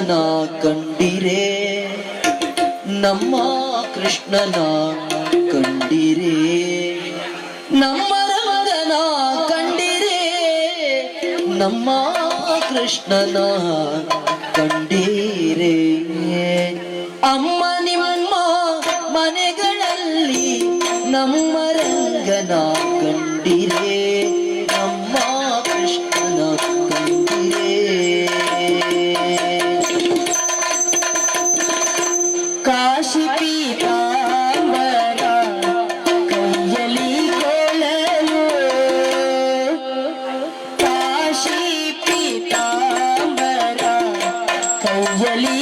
ಕೃಷ್ಣನ ಕಂಡಿರೆ, ನಮ್ಮ ಕೃಷ್ಣನ ಕಂಡಿರೆ, ನಮ್ಮ ರಂಗನ ಕಂಡಿರೆ, ನಮ್ಮ ಕೃಷ್ಣನ ಕಂಡಿರೆ. ಅಮ್ಮ ನಿಮ್ಮ ಮನೆಗಳಲ್ಲಿ ನಮ್ಮ ರಂಗನ ಕಂಡಿರೆ, ನಮ್ಮ ಕೃಷ್ಣನ ಕಂಡಿರೆ. ಕಾಶಿ ಪೀತಾಂಬರ ಕೈಯಲ್ಲಿ ಕೊಳಲು, ಕಾಶಿ ಪೀತಾಂಬರ ಕೈಯಲ್ಲಿ